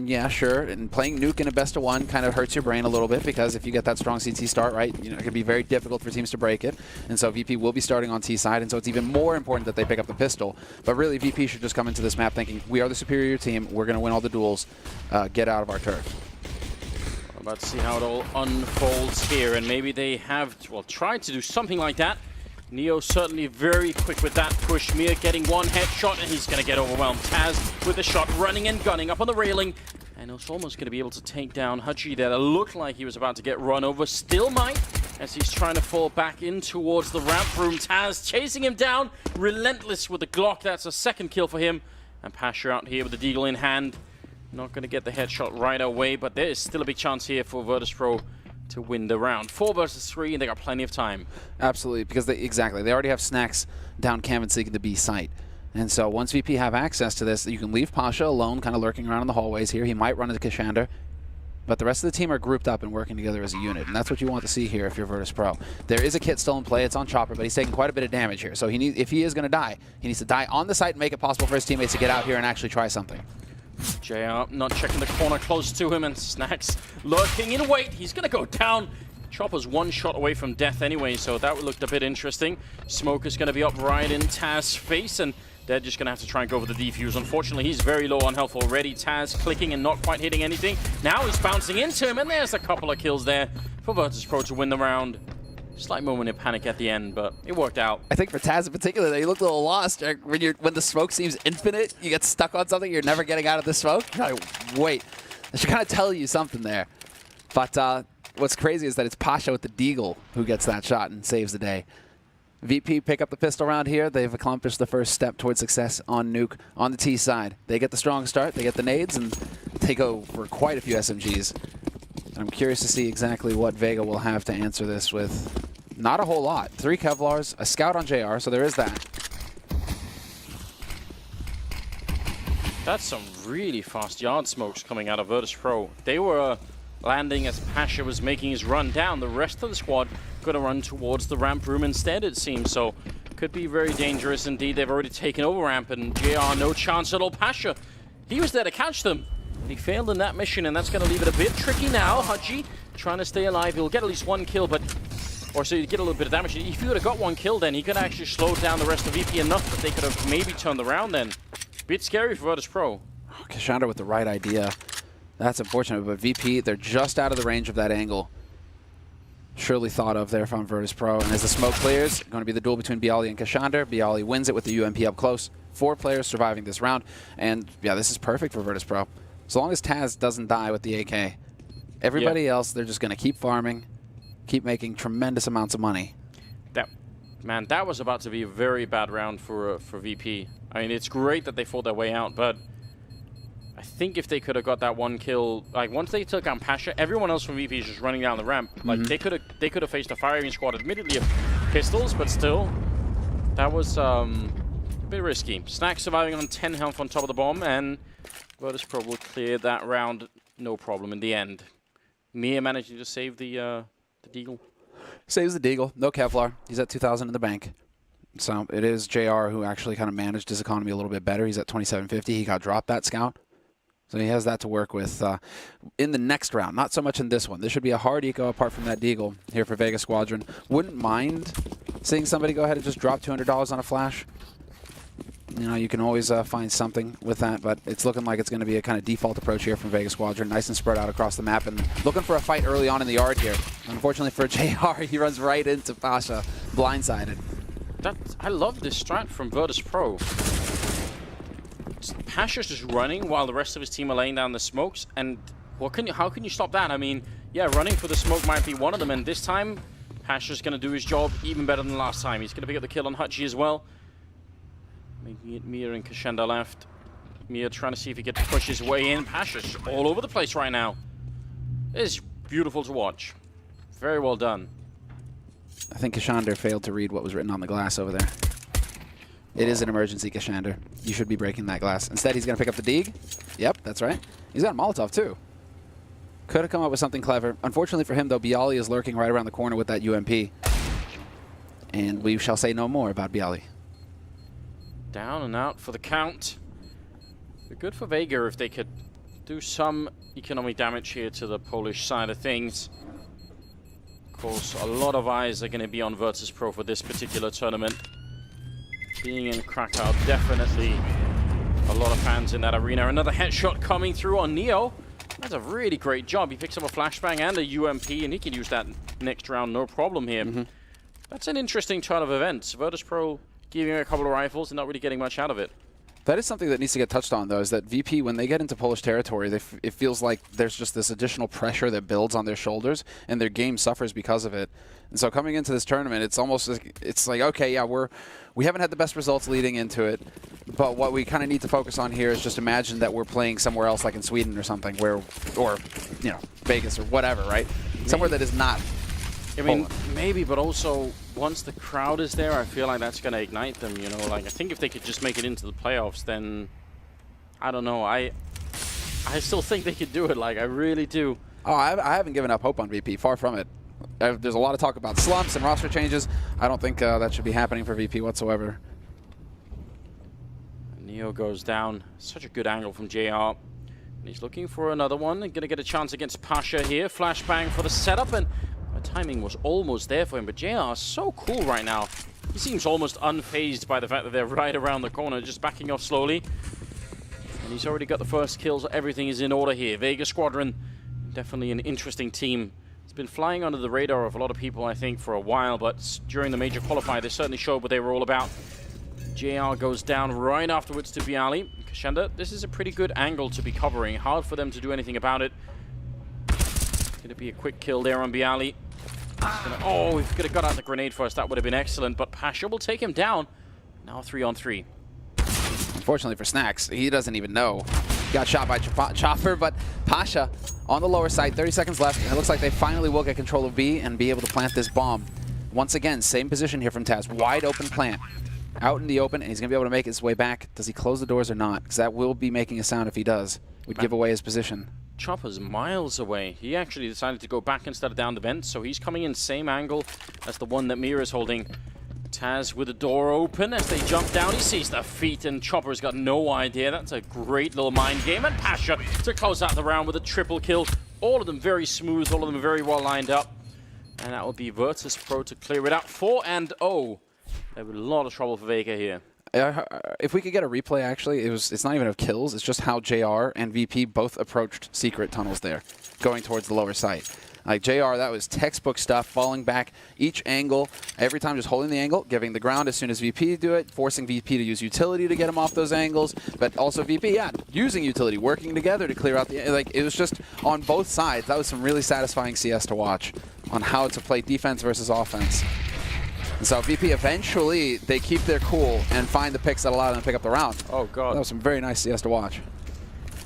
Yeah, sure. And playing Nuke in a best of one kind of hurts your brain a little bit because if you get that strong CT start, right, you know, it can be very difficult for teams to break it. And so VP will be starting on T side, and so it's even more important that they pick up the pistol. But really, VP should just come into this map thinking, we are the superior team, we're going to win all the duels, get out of our turf. We're about to see how it all unfolds here, and maybe they have, well, tried to do something like that. Neo certainly very quick with that push. Mir getting one headshot, and he's going to get overwhelmed. Taz with the shot, running and gunning up on the railing. And it's almost going to be able to take down Hachi there. That looked like he was about to get run over. Still might, as he's trying to fall back in towards the ramp room. Taz chasing him down, relentless with the Glock. That's a second kill for him. And Pasha out here with the deagle in hand. Not going to get the headshot right away, but there is still a big chance here for Virtus.pro to win the round. 4 versus 3, and they got plenty of time. Absolutely, because they already have snacks down Cam and seeking the B site. And so once VP have access to this, you can leave Pasha alone, kind of lurking around in the hallways here. He might run into Kashander, but the rest of the team are grouped up and working together as a unit, and that's what you want to see here if you're Virtus.pro. There is a kit still in play. It's on Chopper, but he's taking quite a bit of damage here. So if he is going to die, he needs to die on the site and make it possible for his teammates to get out here and actually try something. JR not checking the corner close to him, and Snacks lurking in wait. He's going to go down. Chopper's one shot away from death anyway, so that looked a bit interesting. Smoke is going to be up right in Taz's face, and they're just going to have to try and go for the defuse. Unfortunately, he's very low on health already. Taz clicking and not quite hitting anything. Now he's bouncing into him, and there's a couple of kills there for Virtus.pro to win the round. Slight moment of panic at the end, but it worked out. I think for Taz in particular, he looked a little lost. When the smoke seems infinite, you get stuck on something, you're never getting out of the smoke. You're like, wait. That should kind of tell you something there. But what's crazy is that it's Pasha with the deagle who gets that shot and saves the day. VP pick up the pistol round here. They've accomplished the first step towards success on Nuke on the T side. They get the strong start, they get the nades, and they go for quite a few SMGs. I'm curious to see exactly what Vega will have to answer this with. Not a whole lot. 3 Kevlars, a scout on JR, so there is that. That's some really fast yard smokes coming out of Virtus.pro. They were landing as Pasha was making his run down. The rest of the squad going to run towards the ramp room instead, it seems. So could be very dangerous indeed. They've already taken over ramp, and JR no chance at all. Pasha, he was there to catch them. He failed in that mission, and that's going to leave it a bit tricky now. Hachi trying to stay alive. He'll get at least 1 kill, but or so you get a little bit of damage. If he would have got 1 kill, then he could actually slow down the rest of VP enough that they could have maybe turned around then. Bit scary for Virtus.pro. Oh, Kashander with the right idea. That's unfortunate, but VP, they're just out of the range of that angle. Surely thought of there from Virtus.pro. And as the smoke clears, going to be the duel between Bialy and Kashander. Bialy wins it with the UMP up close. 4 players surviving this round. And yeah, this is perfect for Virtus.pro. So long as Taz doesn't die with the AK. Everybody else, they're just going to keep farming, keep making tremendous amounts of money. That was about to be a very bad round for VP. I mean, it's great that they fought their way out, but I think if they could have got that 1 kill, like once they took out Pasha, everyone else from VP is just running down the ramp. Like they could have faced a firing squad, admittedly of pistols, but still, that was a bit risky. Snack surviving on 10 health on top of the bomb, and Virtus.pro will clear that round, no problem in the end. Mia managing to save the deagle. Saves the deagle, no Kevlar. He's at 2,000 in the bank. So it is JR who actually kind of managed his economy a little bit better. He's at 2,750. He got dropped that scout. So he has that to work with in the next round. Not so much in this one. This should be a hard eco apart from that deagle here for Vega Squadron. Wouldn't mind seeing somebody go ahead and just drop $200 on a flash. You know, you can always find something with that, but it's looking like it's going to be a kind of default approach here from Vega Squadron. Nice and spread out across the map, and looking for a fight early on in the yard here. Unfortunately for JR, he runs right into Pasha, blindsided. I love this strat from Virtus.pro. Pasha's just running while the rest of his team are laying down the smokes, and how can you stop that? I mean, yeah, running for the smoke might be one of them, and this time, Pasha's going to do his job even better than last time. He's going to pick up the kill on Hachi as well. Making it Mir and Kashander left. Mir trying to see if he can push his way in. Pasha's all over the place right now. It's beautiful to watch. Very well done. I think Kashander failed to read what was written on the glass over there. It is an emergency, Kashander. You should be breaking that glass. Instead, he's going to pick up the Deeg. Yep, that's right. He's got a Molotov, too. Could have come up with something clever. Unfortunately for him, though, Bialy is lurking right around the corner with that UMP. And we shall say no more about Bialy. Down and out for the count. Good for Vega if they could do some economic damage here to the Polish side of things. Of course, a lot of eyes are going to be on Virtus.pro for this particular tournament. Being in Krakow, definitely a lot of fans in that arena. Another headshot coming through on Neo. That's a really great job. He picks up a flashbang and a UMP, and he can use that next round, no problem here. That's an interesting turn of events. Virtus.pro giving him a couple of rifles and not really getting much out of it. That is something that needs to get touched on, though, is that VP, when they get into Polish territory, it feels like there's just this additional pressure that builds on their shoulders, and their game suffers because of it. And so coming into this tournament, it's almost like okay, yeah, we haven't had the best results leading into it, but what we kind of need to focus on here is just imagine that we're playing somewhere else, like in Sweden or something, or you know, Vegas or whatever, right? Maybe. Somewhere that is not. I mean, maybe, but also once the crowd is there, I feel like that's going to ignite them, you know? Like, I think if they could just make it into the playoffs, then, I don't know, I still think they could do it, like, I really do. Oh, I haven't given up hope on VP, far from it. There's a lot of talk about slumps and roster changes. I don't think that should be happening for VP whatsoever. Neo goes down. Such a good angle from JR. He's looking for another one. Going to get a chance against Pasha here. Flashbang for the setup, and the timing was almost there for him. But JR is so cool right now. He seems almost unfazed by the fact that they're right around the corner, just backing off slowly. And he's already got the first kills. Everything is in order here. Vega Squadron, definitely an interesting team. It's been flying under the radar of a lot of people, I think, for a while, but during the major qualifier, they certainly showed what they were all about. JR goes down right afterwards to Bialy. Kashenda, this is a pretty good angle to be covering. Hard for them to do anything about it. Going to be a quick kill there on Bialy. Oh, if he could have got out the grenade first, that would have been excellent, but Pasha will take him down. Now 3-on-3. Unfortunately for Snacks, he doesn't even know. Got shot by Chopper, but Pasha on the lower side, 30 seconds left, and it looks like they finally will get control of B and be able to plant this bomb. Once again, same position here from Taz. Wide open plant. Out in the open, and he's going to be able to make his way back. Does he close the doors or not? Because that will be making a sound if he does. Would give away his position. Chopper's miles away. He actually decided to go back instead of down the vent, so he's coming in same angle as the one that Mira is holding. Taz with the door open as they jump down. He sees the feet, and Chopper's got no idea. That's a great little mind game. And Pasha to close out the round with a triple kill. All of them very smooth, all of them very well lined up. And that will be Virtus.pro to clear it out. 4-0. There was a lot of trouble for Vega here. If we could get a replay, actually, it's not even of kills. It's just how JR and VP both approached secret tunnels there, going towards the lower site. Like JR, that was textbook stuff, falling back each angle, every time just holding the angle, giving the ground as soon as VP do it, forcing VP to use utility to get him off those angles, but also VP, yeah, using utility, working together to clear out the, like, it was just on both sides. That was some really satisfying CS to watch on how to play defense versus offense. And so VP, eventually, they keep their cool and find the picks that allow them to pick up the round. Oh, God. That was some very nice CS to watch.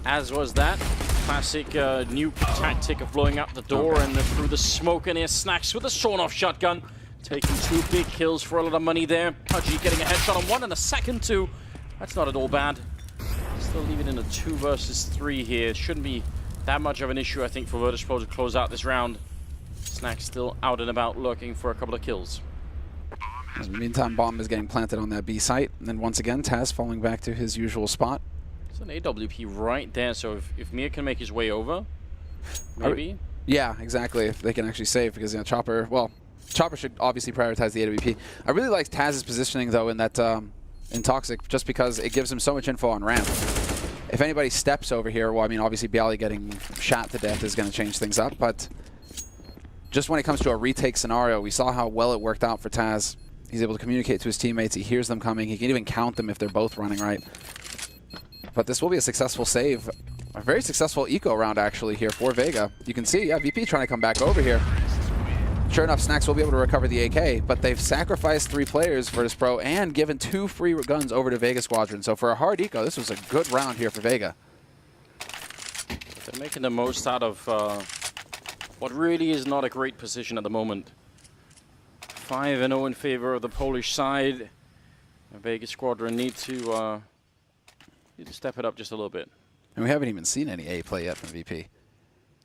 As was that classic nuke tactic of blowing up the door and through the smoke, and here's Snacks with a sawn-off shotgun. Taking 2 big kills for a lot of money there. Pudgy getting a headshot on 1 and a second 2. That's not at all bad. Still leaving in a 2 versus 3 here. Shouldn't be that much of an issue, I think, for Virtus.pro to close out this round. Snacks still out and about looking for a couple of kills. In the meantime, bomb is getting planted on that B site. And then once again, Taz falling back to his usual spot. It's an AWP right there, so if Mir can make his way over, maybe? Yeah, exactly, if they can actually save, because, you know, Chopper should obviously prioritize the AWP. I really like Taz's positioning, though, in that in Toxic, just because it gives him so much info on ramp. If anybody steps over here, well, I mean, obviously Bialy getting shot to death is going to change things up, but just when it comes to a retake scenario, we saw how well it worked out for Taz. He's able to communicate to his teammates. He hears them coming. He can even count them if they're both running right. But this will be a successful save. A very successful eco round, actually, here for Vega. You can see, yeah, VP trying to come back over here. Sure enough, Snacks will be able to recover the AK, but they've sacrificed 3 players, Virtus.pro, and given 2 free guns over to Vega Squadron. So for a hard eco, this was a good round here for Vega. They're making the most out of what really is not a great position at the moment. 5-0 in favor of the Polish side. The Vega Squadron need to step it up just a little bit. And we haven't even seen any A play yet from VP.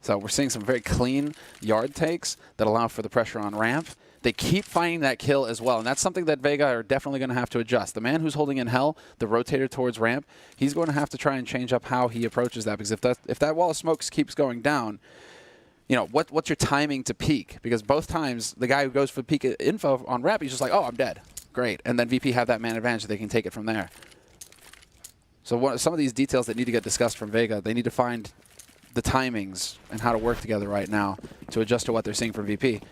So we're seeing some very clean yard takes that allow for the pressure on ramp. they keep finding that kill as well. And that's something that Vega are definitely going to have to adjust. The man who's holding in hell, the rotator towards ramp, he's going to have to try and change up how he approaches that. Because if that wall of smoke keeps going down, you know, what's your timing to peak? Because both times, the guy who goes for peak info on ramp, he's just like, oh, I'm dead. Great. And then VP have that man advantage, so they can take it from there. So some of these details that need to get discussed from Vega, they need to find the timings and how to work together right now to adjust to what they're seeing from VP.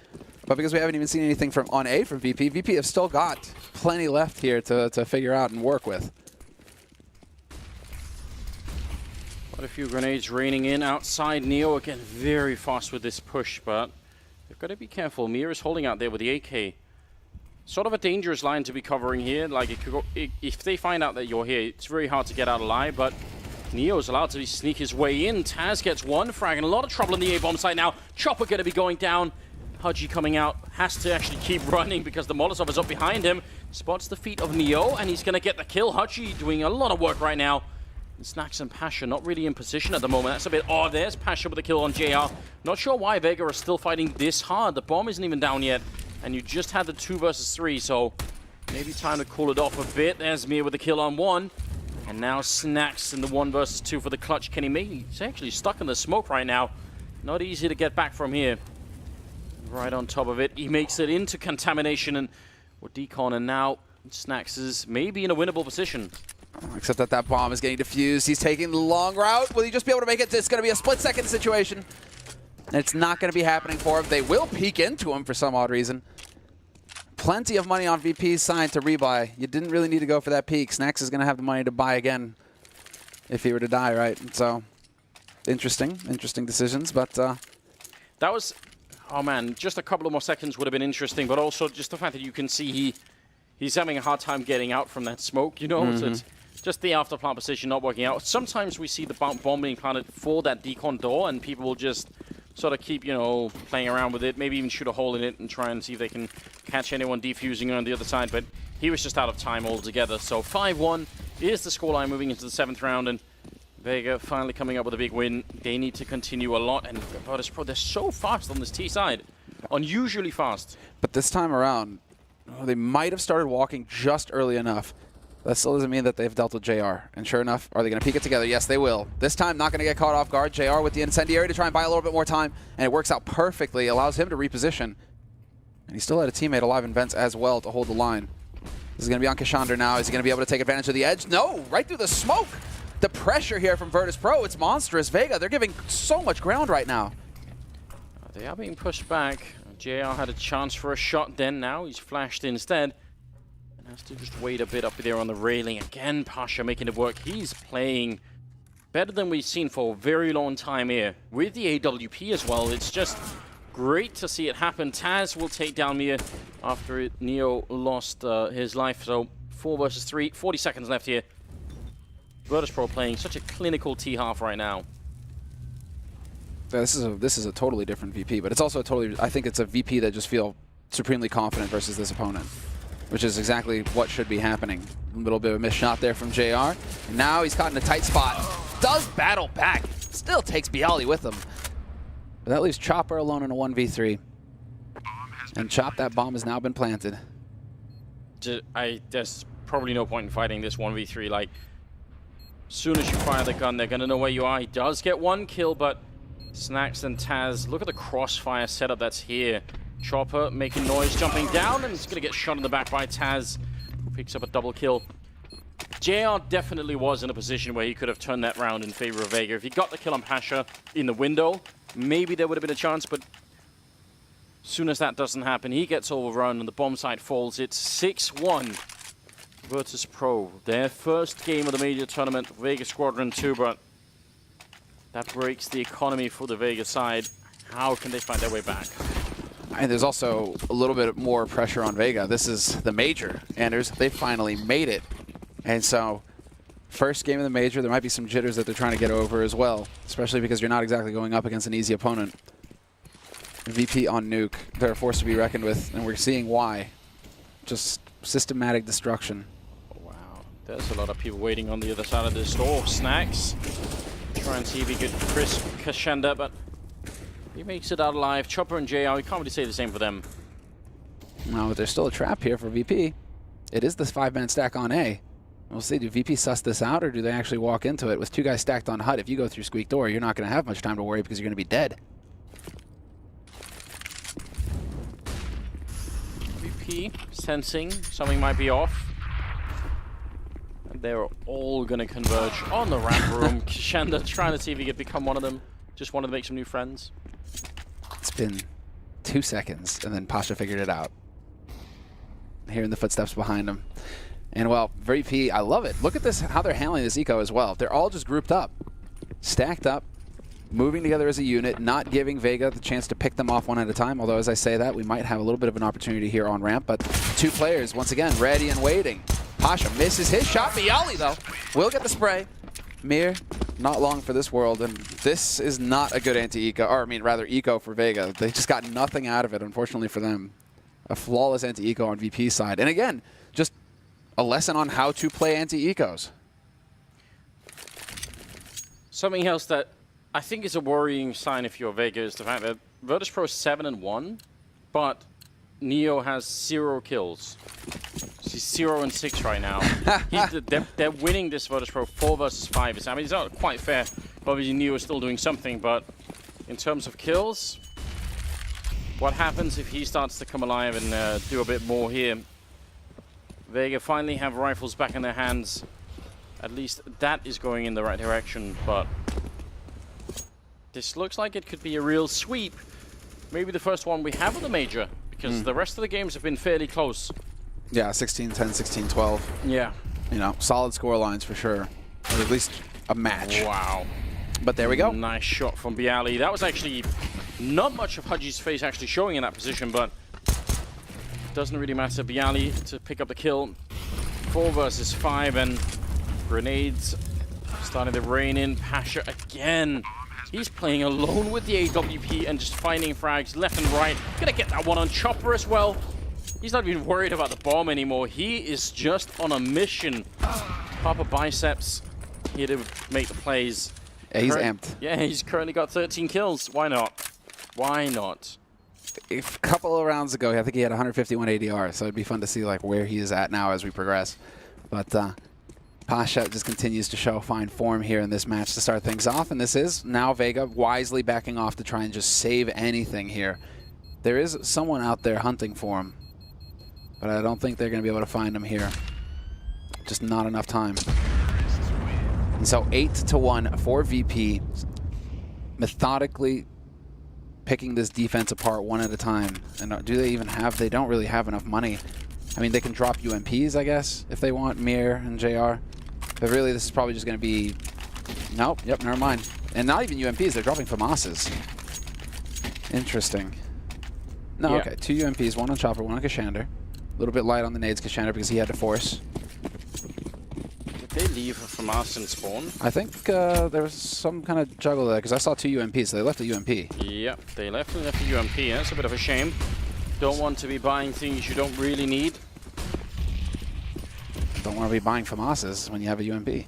But because we haven't even seen anything from on A from VP, VP have still got plenty left here to figure out and work with. Quite a few grenades raining in outside. Neo again very fast with this push, but they've got to be careful. Mia is holding out there with the AK. Sort of a dangerous line to be covering here. Like, it could go, if they find out that you're here, it's very hard to get out alive, but Neo's allowed to sneak his way in. Taz gets one frag and a lot of trouble in the A-bomb site now. Chopper going to be going down. Hudgy coming out, has to actually keep running because the Molotov is up behind him. Spots the feet of Neo, and he's going to get the kill. Hudgy doing a lot of work right now. And Snacks and Pasha not really in position at the moment. That's a bit odd. There's Pasha with a kill on JR. Not sure why Vega are still fighting this hard. The bomb isn't even down yet. And you just had the 2 versus 3, so maybe time to cool it off a bit. There's Mia with the kill on 1. And now Snacks in the 1 versus 2 for the clutch. Can he make it? He's actually stuck in the smoke right now. Not easy to get back from here. Right on top of it. He makes it into contamination and or decon, and now Snacks is maybe in a winnable position. Except that that bomb is getting defused. He's taking the long route. Will he just be able to make it? It's going to be a split-second situation. And it's not going to be happening for him. They will peek into him for some odd reason. Plenty of money on VP's side to rebuy. You didn't really need to go for that peek. Snacks is going to have the money to buy again if he were to die, right? So, interesting decisions, but... That was... Oh man, just a couple of more seconds would have been interesting, but also just the fact that you can see he's having a hard time getting out from that smoke, you know? So it's just the after-plant position not working out. Sometimes we see the bomb being planted for that decon door, and people will just sort of keep, you know, playing around with it, maybe even shoot a hole in it and try and see if they can catch anyone defusing on the other side, but he was just out of time altogether. So 5-1 is the scoreline moving into the 7th round, and Vega finally coming up with a big win. They need to continue a lot, and Virtus.pro, they're so fast on this T side. Unusually fast. But this time around, they might have started walking just early enough. That still doesn't mean that they've dealt with JR. And sure enough, are they going to peek it together? Yes, they will. This time, not going to get caught off guard. JR with the incendiary to try and buy a little bit more time, and it works out perfectly. Allows him to reposition. And he still had a teammate alive in vents as well to hold the line. This is going to be on Kashandra now. Is he going to be able to take advantage of the edge? No, right through the smoke. The pressure here from Virtus.pro, it's monstrous. Vega, they're giving so much ground right now. They are being pushed back. JR had a chance for a shot then. Now he's flashed instead. And has to just wait a bit up there on the railing. Again, Pasha making it work. He's playing better than we've seen for a very long time here. With the AWP as well, it's just great to see it happen. Taz will take down Mia after Neo lost his life. So 4 versus 3, 40 seconds left here. Virtus.pro playing such a clinical T-half right now. Yeah, this is a totally different VP, but it's also a totally, I think it's a VP that just feel supremely confident versus this opponent, which is exactly what should be happening. A little bit of a missed shot there from JR. Now he's caught in a tight spot. Does battle back. Still takes Bialy with him. But that leaves Chopper alone in a 1v3. And Chop, that bomb has now been planted. There's probably no point in fighting this 1v3. Like, as soon as you fire the gun, they're going to know where you are. He does get 1 kill, but Snacks and Taz, look at the crossfire setup that's here. Chopper making noise, jumping down, and he's going to get shot in the back by Taz, who picks up a double kill. JR definitely was in a position where he could have turned that round in favor of Vega. If he got the kill on Pasha in the window, maybe there would have been a chance, but as soon as that doesn't happen, he gets overrun and the bomb site falls. It's 6-1. Virtus.pro, their first game of the major tournament, Vega Squadron 2, but that breaks the economy for the Vega side. How can they find their way back? And there's also a little bit more pressure on Vega. This is the major, Anders. They finally made it. And so, first game of the major, there might be some jitters that they're trying to get over as well, especially because you're not exactly going up against an easy opponent. VP on Nuke, they're a force to be reckoned with, and we're seeing why. Just systematic destruction. There's a lot of people waiting on the other side of this door. Snacks. Try and see if he could crisp Kashandra, but he makes it out alive. Chopper and JR, we can't really say the same for them. Now, there's still a trap here for VP. It is this 5-man stack on A. We'll see, do VP suss this out, or do they actually walk into it? With 2 guys stacked on hut, if you go through squeak door, you're not going to have much time to worry because you're going to be dead. VP sensing something might be off. And they're all going to converge on the ramp room. Kishanda trying to see if he could become one of them. Just wanted to make some new friends. It's been 2 seconds, and then Pasha figured it out. Hearing the footsteps behind him. And, well, VP, I love it. Look at this, how they're handling this eco as well. They're all just grouped up, stacked up, moving together as a unit, not giving Vega the chance to pick them off one at a time. Although, as I say that, we might have a little bit of an opportunity here on ramp. But 2 players, once again, ready and waiting. Pasha misses his shot. Bialy, though, will get the spray. Mir, not long for this world. And this is not a good anti-eco, or I mean, rather, eco for Vega. They just got nothing out of it, unfortunately for them. A flawless anti-eco on VP's side. And again, just a lesson on how to play anti-ecos. Something else that I think is a worrying sign if you're Vega is the fact that Virtus.pro is 7-1, but Neo has 0 kills. He's 0-6 right now. They're winning this Virtus.pro 4 versus 5. I mean, it's not quite fair. Obviously, Neo is still doing something, but in terms of kills, what happens if he starts to come alive and do a bit more here? Vega finally have rifles back in their hands. At least that is going in the right direction, but this looks like it could be a real sweep. Maybe the first one we have of the major, because the rest of the games have been fairly close. Yeah, 16-10, 16-12. Yeah. You know, solid score lines for sure. Or at least a match. Wow. But there we go. Nice shot from Bialy. That was actually not much of Hadji's face actually showing in that position, but doesn't really matter. Bialy to pick up the kill. 4 versus 5, and grenades starting to rain in. Pasha again. He's playing alone with the AWP and just finding frags left and right. Gonna get that one on Chopper as well. He's not even worried about the bomb anymore. He is just on a mission. Papa Biceps here to make the plays. Yeah, he's amped. Yeah, he's currently got 13 kills. Why not? Why not? A couple of rounds ago, I think he had 151 ADR, so it'd be fun to see like where he is at now as we progress. But Pasha just continues to show fine form here in this match to start things off, and this is now Vega wisely backing off to try and just save anything here. There is someone out there hunting for him, but I don't think they're going to be able to find him here. Just not enough time. And so 8-1 for VP, methodically picking this defense apart one at a time. And do they even have, they don't really have enough money. I mean, they can drop UMPs, I guess, if they want, Mir and JR. But really, this is probably just going to be, nope, yep, never mind. And not even UMPs, they're dropping FAMASs. Interesting. No, yeah. Okay, 2 UMPs, 1 on Chopper, 1 on Kishanda. A little bit light on the nades, Kishanda, because he had to force. Did they leave a FAMAS and spawn? I think there was some kind of juggle there, because I saw 2 UMPs, so they left a UMP. Yep, they left a UMP. That's a bit of a shame. Don't want to be buying things you don't really need. Don't want to be buying FAMASs when you have a UMP.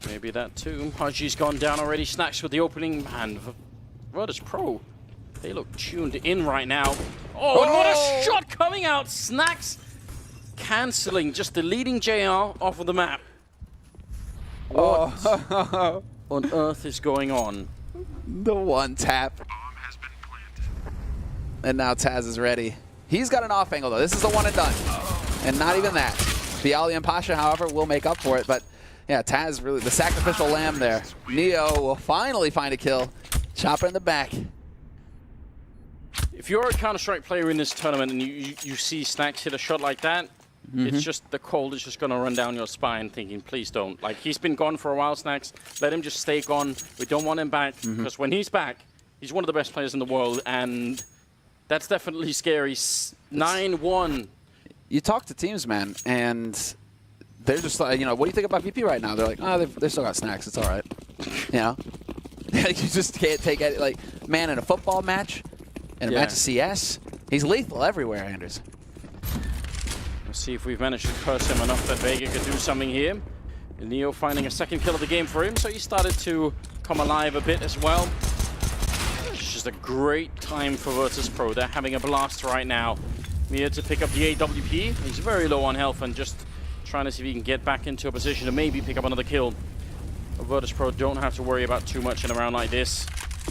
Maybe that too. Hadji's gone down already. Snacks with the opening. Man, Virtus.pro, they look tuned in right now. Oh, and what a shot coming out. Snacks cancelling, just deleting JR off of the map. What on earth is going on? The one tap. And now Taz is ready. He's got an off angle though. This is the one and done. And not even that. Bialy and Pasha, however, will make up for it. But yeah, Taz really the sacrificial lamb there. Neo will finally find a kill. Chopper in the back. If you're a Counter-Strike player in this tournament and you see Snacks hit a shot like that, it's just the cold is just going to run down your spine thinking, please don't. Like, he's been gone for a while, Snacks. Let him just stay gone. We don't want him back because when he's back, he's one of the best players in the world, and that's definitely scary. 9-1. You talk to teams, man, and they're just like, you know, what do you think about VP right now? They're like, oh, they've still got Snacks. It's all right. You know? You just can't take it. Like, man, in a football match, in a match of CS, he's lethal everywhere, Anders. Let's see if we've managed to curse him enough that Vega could do something here. Neo finding a second kill of the game for him, so he started to come alive a bit as well. It's just a great time for Virtus.pro. They're having a blast right now. Mia to pick up the AWP. He's very low on health and just trying to see if he can get back into a position to maybe pick up another kill. Virtus.pro don't have to worry about too much in a round like this.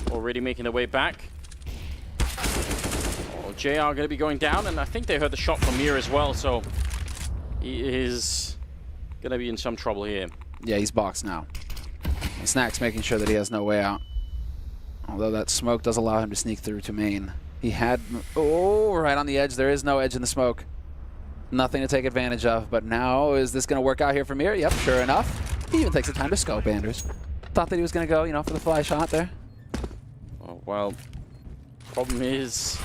Already making their way back. Oh, JR going to be going down, and I think they heard the shot from Mir as well, so he is going to be in some trouble here. Yeah, he's boxed now. And Snack's making sure that he has no way out. Although that smoke does allow him to sneak through to main. He had... Oh, right on the edge. There is no edge in the smoke. Nothing to take advantage of. But now, is this going to work out here for Mir? Yep, sure enough. He even takes the time to scope Anders. Thought that he was going to go, you know, for the fly shot there. Oh, well, problem is,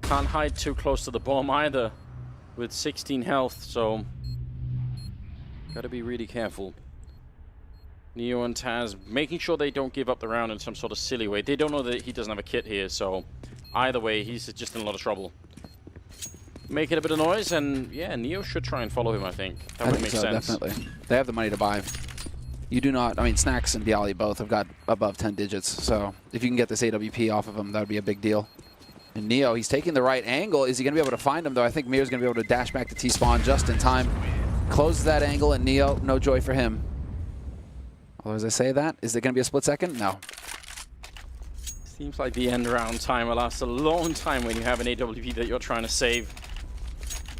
can't hide too close to the bomb either with 16 health, so gotta be really careful. Neo and Taz making sure they don't give up the round in some sort of silly way. They don't know that he doesn't have a kit here, so either way, he's just in a lot of trouble. Making a bit of noise, and yeah, Neo should try and follow him, I think. That would make sense. Definitely. They have the money to buy. You do not, I mean, Snacks and Bialy both have got above 10 digits, so if you can get this AWP off of him, that would be a big deal. And Neo, he's taking the right angle. Is he going to be able to find him, though? I think Mir's going to be able to dash back to T-spawn just in time. Closes that angle, and Neo, no joy for him. Although, as I say that, is it going to be a split second? No. Seems like the end round timer lasts a long time when you have an AWP that you're trying to save.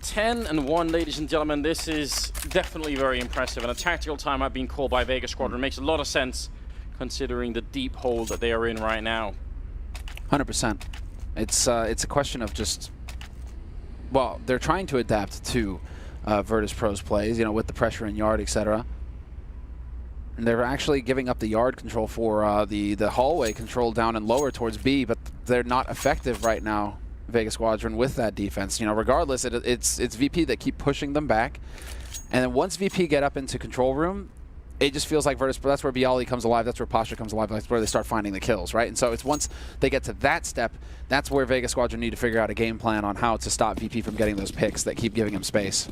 10-1, ladies and gentlemen. This is definitely very impressive, and a tactical timeout being called by Vega Squadron makes a lot of sense considering the deep hole that they are in right now. 100%. It's a question of just, well, they're trying to adapt to Virtus.pro's plays, you know, with the pressure in yard, etc. And they're actually giving up the yard control for the hallway control down and lower towards B, but they're not effective right now, Vega Squadron, with that defense. You know, regardless, it's VP that keep pushing them back. And then once VP get up into control room, it just feels like Virtus, that's where Bialy comes alive, that's where Posture comes alive, that's where they start finding the kills, right? And so it's once they get to that step, that's where Vega Squadron need to figure out a game plan on how to stop VP from getting those picks that keep giving him space.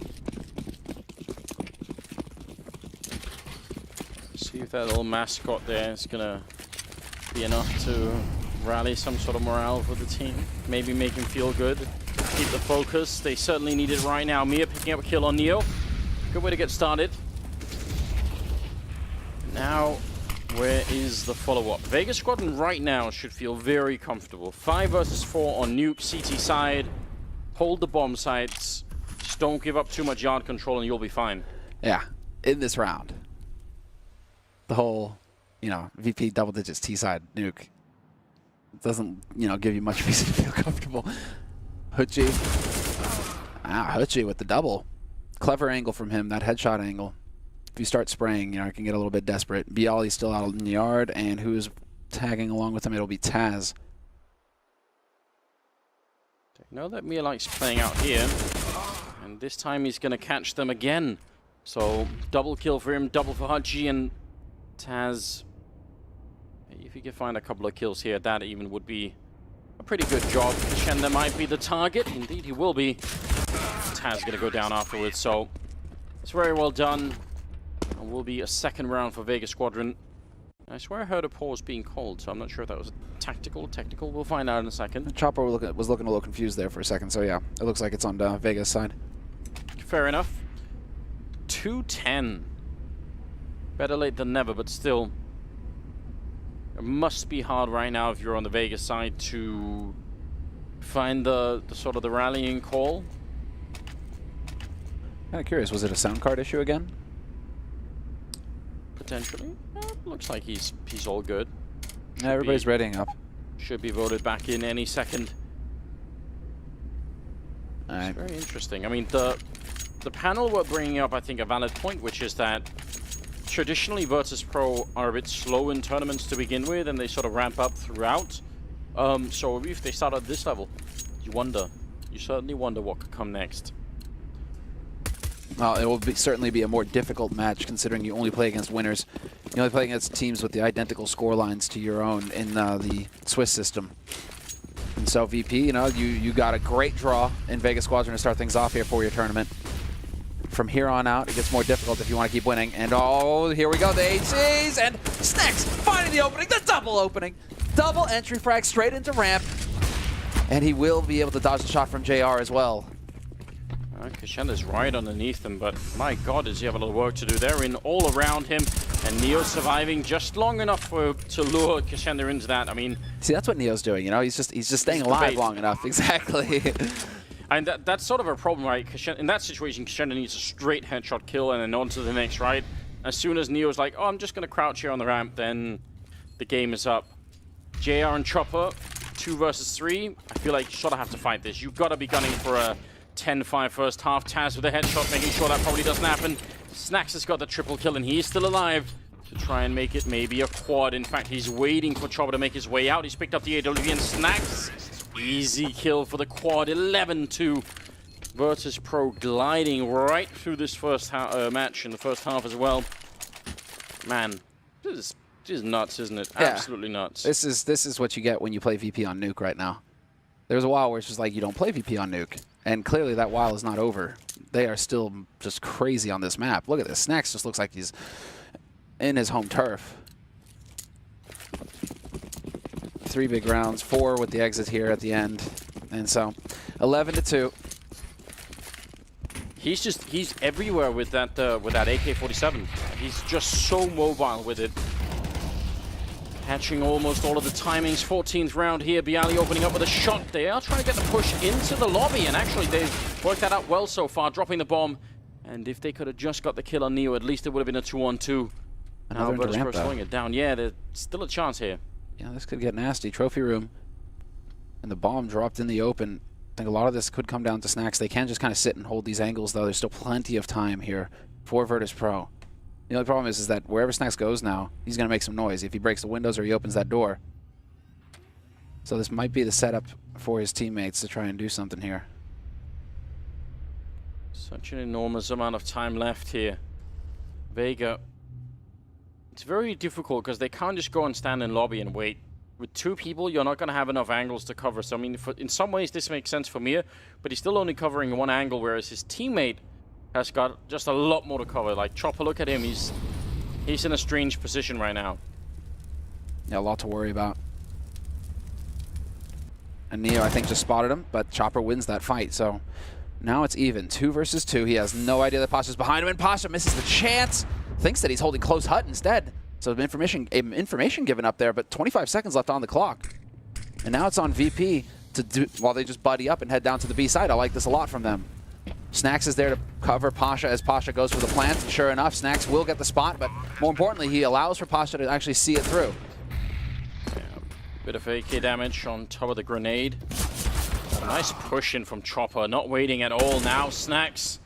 See if that little mascot there is going to be enough to rally some sort of morale for the team. Maybe make him feel good, keep the focus. They certainly need it right now. Mia picking up a kill on Neo. Good way to get started. Now, where is the follow-up? Vega Squadron right now should feel very comfortable. 5 versus 4 on Nuke, CT side. Hold the bomb sites. Just don't give up too much yard control and you'll be fine. Yeah, in this round. The whole, you know, VP double digits T-side Nuke doesn't, you know, give you much reason to feel comfortable. Hutchie. Hutchie with the double. Clever angle from him, that headshot angle. If you start spraying, you know, it can get a little bit desperate. Bialy's still out in the yard, and who's tagging along with him? It'll be Taz. They know that Mia likes playing out here, and this time he's going to catch them again. So, double kill for him, double for Haji, and Taz. If he could find a couple of kills here, that even would be a pretty good job. Shenda might be the target. Indeed, he will be. Taz going to go down afterwards, so it's very well done. And will be a second round for Vega Squadron. I swear I heard a pause being called, so I'm not sure if that was tactical, technical. We'll find out in a second. Chopper was looking a little confused there for a second, so yeah, it looks like it's on Vega's side. Fair enough. 2-10. Better late than never, but still. It must be hard right now if you're on the Vegas side to find the sort of the rallying call. Kind of curious, was it a sound card issue again? Potentially. Looks like he's all good. Yeah, everybody's readying up. Should be voted back in any second. All right. It's very interesting. I mean, the panel were bringing up, I think, a valid point, which is that traditionally Virtus.pro are a bit slow in tournaments to begin with, and they sort of ramp up throughout. So if they start at this level, you certainly wonder what could come next. Well, it will certainly be a more difficult match considering you only play against winners. You only play against teams with the identical score lines to your own in the Swiss system. And so VP, you know, you got a great draw in Vega Squadron to start things off here for your tournament. From here on out, it gets more difficult if you want to keep winning. And oh, here we go, the HCs, and Snacks finding the opening, the double opening. Double entry frag straight into ramp. And he will be able to dodge the shot from JR as well. Kashenda's right underneath him, but my god, does he have a lot of work to do. They're in all around him, and Neo surviving just long enough to lure Kashenda into that. I mean, see, that's what Neo's doing. You know, he's just staying alive long enough. Exactly. And that's sort of a problem, right? In that situation, Kashenda needs a straight headshot kill and then on to the next, right? As soon as Neo's like, oh, I'm just going to crouch here on the ramp, then the game is up. JR and Chopper, 2 versus 3. I feel like you sort of have to fight this. You've got to be gunning for a 10-5 first half. Taz with a headshot, making sure that probably doesn't happen. Snacks has got the triple kill, and he's still alive to try and make it maybe a quad. In fact, he's waiting for Chopper to make his way out. He's picked up the AWP, and Snacks, easy kill for the quad. 11-2. Virtus.pro gliding right through this first match in the first half as well. Man, this is nuts, isn't it? Yeah. Absolutely nuts. This is what you get when you play VP on Nuke right now. There's a while where it's just like you don't play VP on Nuke, and clearly that while is not over. They are still just crazy on this map. Look at this. Snacks just looks like he's in his home turf. 3 big rounds, 4 with the exit here at the end, and so 11-2. He's everywhere with that AK-47. He's just so mobile with it. Catching almost all of the timings. 14th round here. Bialy opening up with a shot. They are trying to get the push into the lobby, and actually they've worked that out well so far, dropping the bomb. And if they could have just got the kill on Neo, at least it would have been a 2-on-2. Now Virtus.pro slowing it down. Yeah, there's still a chance here. Yeah, this could get nasty. Trophy room. And the bomb dropped in the open. I think a lot of this could come down to Snacks. They can just kind of sit and hold these angles, though. There's still plenty of time here for Virtus.pro. The only problem is that wherever Snacks goes now, he's going to make some noise if he breaks the windows or he opens that door. So this might be the setup for his teammates to try and do something here. Such an enormous amount of time left here. Vega. It's very difficult because they can't just go and stand in lobby and wait. With 2 people, you're not going to have enough angles to cover. So, I mean, in some ways, this makes sense for Mir, but he's still only covering 1 angle, whereas his teammate has got just a lot more to cover. Like, Chopper, look at him. He's in a strange position right now. Yeah, a lot to worry about. And Neo, I think, just spotted him, but Chopper wins that fight. So now it's even. 2 versus 2. He has no idea that Pasha's behind him, and Pasha misses the chance. Thinks that he's holding close hut instead. So information given up there, but 25 seconds left on the clock. And now it's on VP to do, while they just buddy up and head down to the B side. I like this a lot from them. Snacks is there to cover Pasha as Pasha goes for the plant. And sure enough, Snacks will get the spot, but more importantly, he allows for Pasha to actually see it through. Yeah, bit of AK damage on top of the grenade. A nice push in from Chopper, not waiting at all now. Snacks.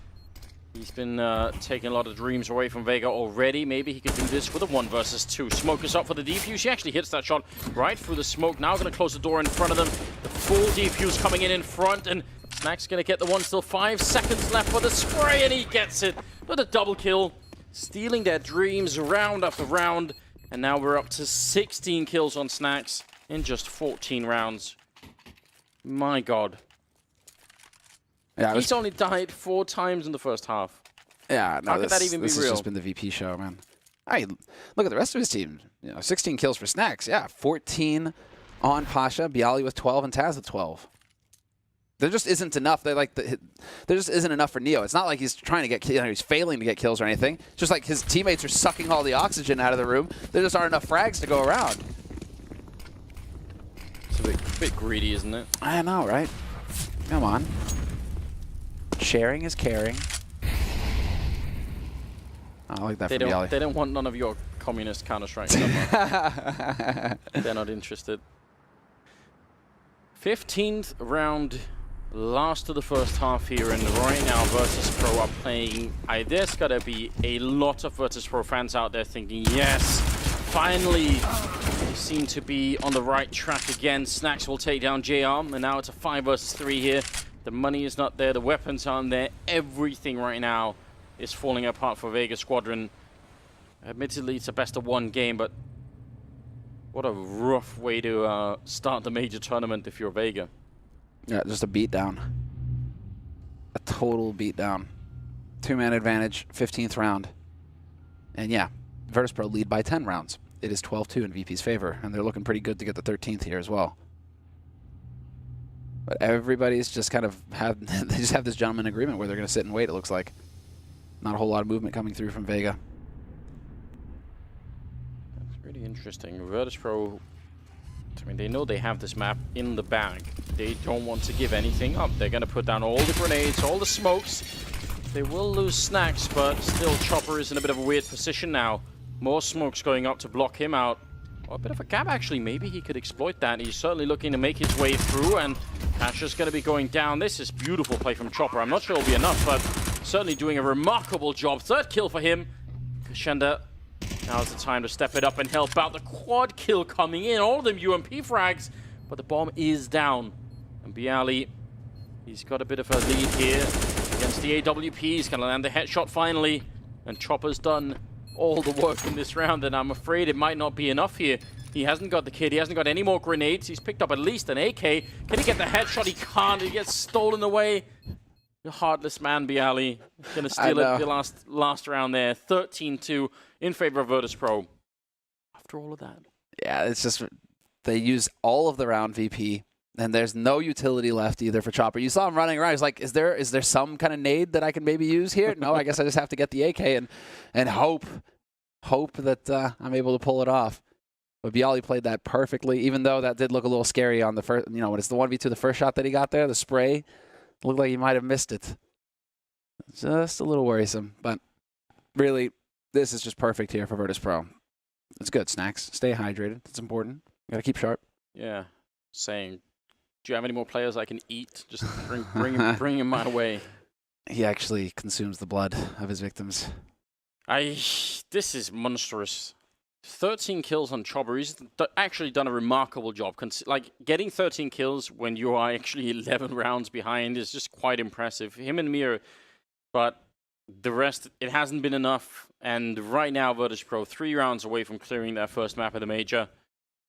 He's been taking a lot of dreams away from Vega already. Maybe he could do this with a 1 versus 2. Smoke is up for the defuse. He actually hits that shot right through the smoke. Now going to close the door in front of them. The full defuse coming in front, and Snacks going to get the one. Still 5 seconds left for the spray, and he gets it with a double kill. Stealing their dreams round after round, and now we're up to 16 kills on Snacks in just 14 rounds. My God. Yeah, he's only died 4 times in the first half. Yeah, no, how could that even be real? This has just been the VP show, man. Hey, look at the rest of his team. 16 kills for Snacks. Yeah, 14 on Pasha, Bialy with 12, and Taz with 12. There just isn't enough. There just isn't enough for Neo. It's not like he's trying to get, he's failing to get kills or anything. It's just like his teammates are sucking all the oxygen out of the room. There just aren't enough frags to go around. It's a bit greedy, isn't it? I know, right? Come on. Sharing is caring. I like that from Bialy. They don't want none of your communist Counter-Strike stuff. They're not interested. 15th round, last of the first half here, and right now Virtus.pro are playing. There's got to be a lot of Virtus.pro fans out there thinking, yes, finally, they seem to be on the right track again. Snacks will take down JR, and now it's a 5 versus 3 here. The money is not there, the weapons aren't there. Everything right now is falling apart for Vega Squadron. Admittedly, it's a best-of-1 game, but what a rough way to start the major tournament if you're Vega. Yeah, just a beatdown. A total beatdown. 2-man advantage, 15th round. And yeah, Virtus.pro lead by 10 rounds. It is 12-2 in VP's favor, and they're looking pretty good to get the 13th here as well. But everybody's just kind of they just have this gentleman agreement where they're going to sit and wait, it looks like. Not a whole lot of movement coming through from Vega. That's really interesting. Virtus.pro, I mean, they know they have this map in the bag. They don't want to give anything up. They're going to put down all the grenades, all the smokes. They will lose Snacks, but still Chopper is in a bit of a weird position now. More smokes going up to block him out. Well, a bit of a gap, actually. Maybe he could exploit that. He's certainly looking to make his way through, and Pasha's going to be going down. This is beautiful play from Chopper. I'm not sure it'll be enough, but certainly doing a remarkable job. Third kill for him. Kashenda, now's the time to step it up and help out. The quad kill coming in. All of them UMP frags, but the bomb is down. And Bialy, he's got a bit of a lead here against the AWP. He's going to land the headshot finally, and Chopper's done all the work in this round, and I'm afraid it might not be enough here. He hasn't got the kid, he hasn't got any more grenades. He's picked up at least an AK. Can he get the headshot? He can't. He gets stolen away. The heartless man, Bialy. Gonna steal it the last round there. 13-2 in favor of Virtus.pro. After all of that. Yeah, it's just they use all of the round VP, and there's no utility left either for Chopper. You saw him running around. He's like, is there some kind of nade that I can maybe use here? No, I guess I just have to get the AK and hope that I'm able to pull it off. But Bialy played that perfectly, even though that did look a little scary on the first, you know, when it's the 1v2, the first shot that he got there, the spray, looked like he might have missed it. Just a little worrisome, but really, this is just perfect here for Virtus.pro. It's good, Snacks. Stay hydrated. It's important. You gotta keep sharp. Yeah, saying, do you have any more players I can eat? Just bring him my way. He actually consumes the blood of his victims. This is monstrous. 13 kills on Chopper. He's actually done a remarkable job. Like, getting 13 kills when you are actually 11 rounds behind is just quite impressive. Him and Mir, but the rest, it hasn't been enough. And right now, Virtus.pro 3 rounds away from clearing their first map of the major.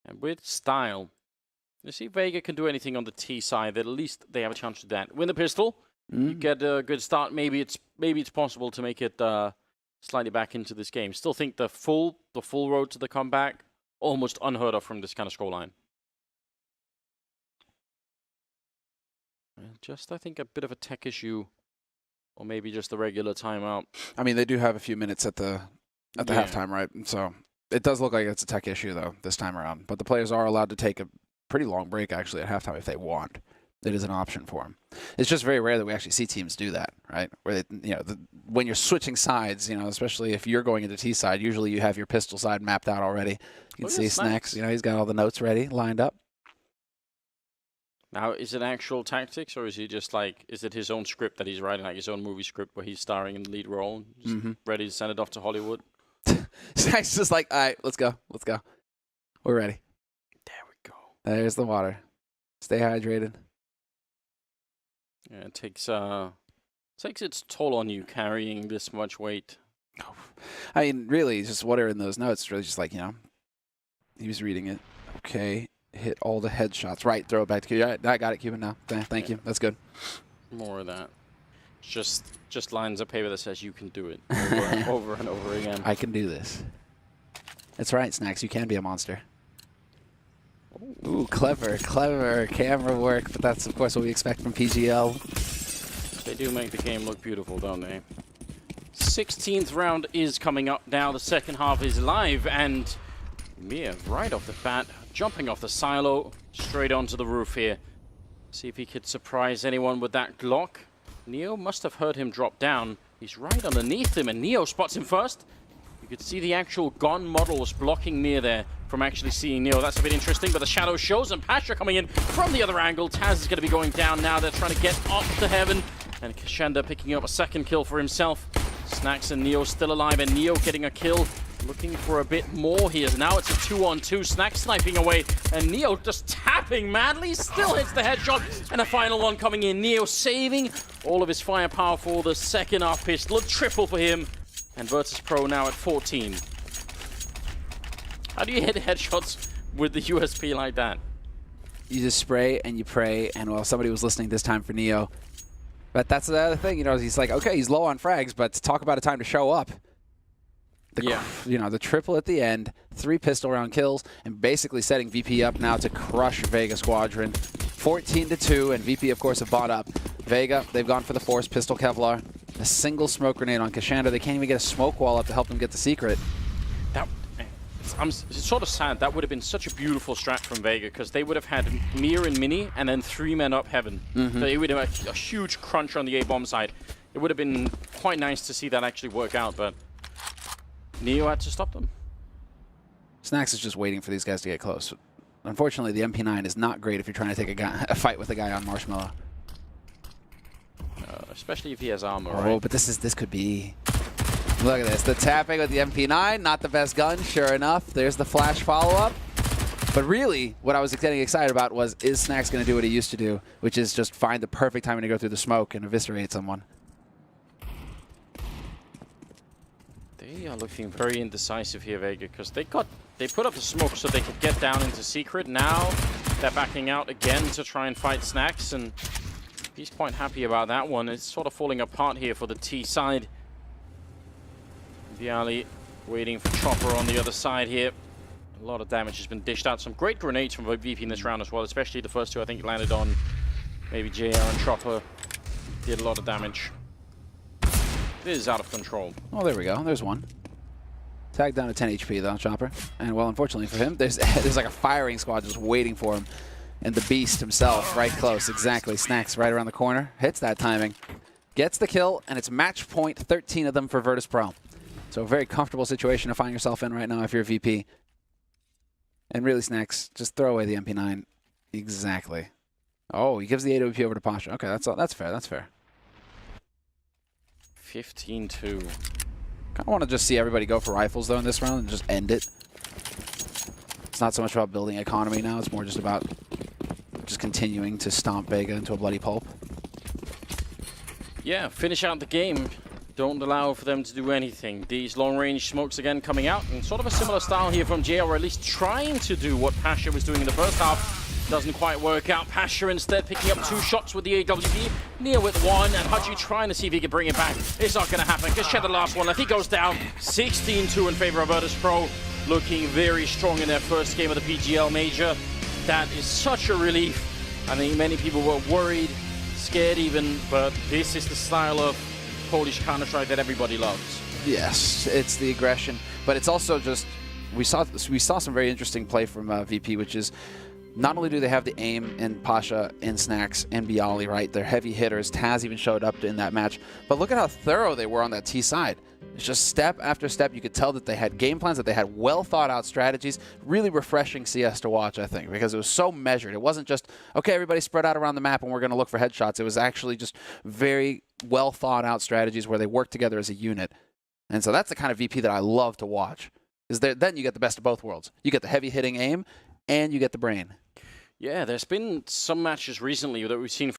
And with style. You see if Vega can do anything on the T side, that at least they have a chance to do that. Win the pistol, you get a good start. Maybe it's possible to make it slightly back into this game. Still think the full road to the comeback, almost unheard of from this kind of scoreline. Just, I think, a bit of a tech issue, or maybe just the regular timeout. I mean, they do have a few minutes at the halftime, right? So it does look like it's a tech issue, though, this time around. But the players are allowed to take a pretty long break, actually, at halftime if they want. It is an option for them. It's just very rare that we actually see teams do that, right? Where they, you know, when you're switching sides, you know, especially if you're going into T side, usually you have your pistol side mapped out already. You can see Snacks, you know, he's got all the notes ready, lined up. Now, is it actual tactics, or is he just like, is it his own script that he's writing, like his own movie script where he's starring in the lead role, just ready to send it off to Hollywood? Snacks just like, all right, let's go. We're ready. There we go. There's the water. Stay hydrated. Yeah, it takes its toll on you carrying this much weight. I mean, really, just what are in those notes? It's really just like, you know, he was reading it. Okay, hit all the headshots. Right, throw it back to Cuban. Right, I got it, Cuban, now. Thank you. That's good. More of that. Just lines of paper that says you can do it over and over again. I can do this. That's right, Snacks. You can be a monster. Ooh, clever camera work, but that's, of course, what we expect from PGL. They do make the game look beautiful, don't they? 16th round is coming up now. The second half is live, and Mia, right off the bat, jumping off the silo, straight onto the roof here. See if he could surprise anyone with that Glock. Neo must have heard him drop down. He's right underneath him, and Neo spots him first. You could see the actual gun model was blocking Mia there from actually seeing Neo. That's a bit interesting, but the shadow shows, and Pasha coming in from the other angle. Taz is going to be going down now. They're trying to get up to heaven, and Kashenda picking up a second kill for himself. Snacks and Neo still alive, and Neo getting a kill. Looking for a bit more here. Now it's a 2-on-2. Snacks sniping away, and Neo just tapping madly. Still hits the headshot, and a final one coming in. Neo saving all of his firepower for the second half pistol. A triple for him, and Virtus.pro now at 14. How do you hit headshots with the USP like that? You just spray and you pray, and well, somebody was listening this time for Neo. But that's the other thing, you know, he's like, okay, he's low on frags, but talk about a time to show up. You know, the triple at the end, 3 pistol round kills, and basically setting VP up now to crush Vega Squadron. 14-2, and VP, of course, have bought up. Vega, they've gone for the Force Pistol Kevlar. A single smoke grenade on Kashanda. They can't even get a smoke wall up to help them get the secret. It's sort of sad. That would have been such a beautiful strat from Vega, because they would have had Mir and Mini and then 3 men up heaven. So it would have a huge crunch on the A-bomb side. It would have been quite nice to see that actually work out, but Neo had to stop them. Snax is just waiting for these guys to get close. Unfortunately, the MP9 is not great if you're trying to take a fight with a guy on Marshmallow. Especially if he has armor, Oh, right? but this could be... Look at this. The tapping with the MP9, not the best gun, sure enough. There's the flash follow-up. But really, what I was getting excited about was, is Snax going to do what he used to do, which is just find the perfect timing to go through the smoke and eviscerate someone. They are looking very indecisive here, Vega, because they put up the smoke so they could get down into secret. Now they're backing out again to try and fight Snax, and he's quite happy about that one. It's sort of falling apart here for the T side. Viali waiting for Chopper on the other side here. A lot of damage has been dished out. Some great grenades from VP in this round as well, especially the first two I think landed on maybe JR and Chopper. Did a lot of damage. This is out of control. Oh, there we go. There's one. Tagged down to 10 HP though, Chopper. And well, unfortunately for him, there's like a firing squad just waiting for him. And the Beast himself right close. Exactly. Snax right around the corner. Hits that timing. Gets the kill, and it's match point 13 of them for Virtus.pro. So a very comfortable situation to find yourself in right now if you're a VP. And really, Snax, just throw away the MP9. Exactly. Oh, he gives the AWP over to Pasha. Okay, that's fair. That's fair. 15-2. Kind of want to just see everybody go for rifles, though, in this round and just end it. It's not so much about building economy now. It's more just about just continuing to stomp Vega into a bloody pulp. Yeah, finish out the game. Don't allow for them to do anything. These long-range smokes again coming out, and sort of a similar style here from JR, or at least trying to do what Pasha was doing in the first half. Doesn't quite work out. Pasha instead picking up 2 shots with the AWP. Neo with 1, and Haji trying to see if he can bring it back. It's not going to happen, because Shed the last one left. He goes down 16-2 in favor of Virtus.pro. Looking very strong in their first game of the PGL Major. That is such a relief. I think many people were worried, scared even, but this is the style of Polish Counter-Strike that everybody loves. Yes, it's the aggression, but it's also just we saw some very interesting play from VP, which is not only do they have the aim in Pasha and Snax and Bialy, right? They're heavy hitters. Taz even showed up in that match, but look at how thorough they were on that T side. It's just step after step. You could tell that they had game plans, that they had well thought out strategies. Really refreshing CS to watch, I think, because it was so measured. It wasn't just, okay, everybody spread out around the map and we're going to look for headshots. It was actually just very well thought out strategies where they work together as a unit. And so that's the kind of VP that I love to watch. Then you get the best of both worlds. You get the heavy hitting aim and you get the brain. Yeah, there's been some matches recently that we've seen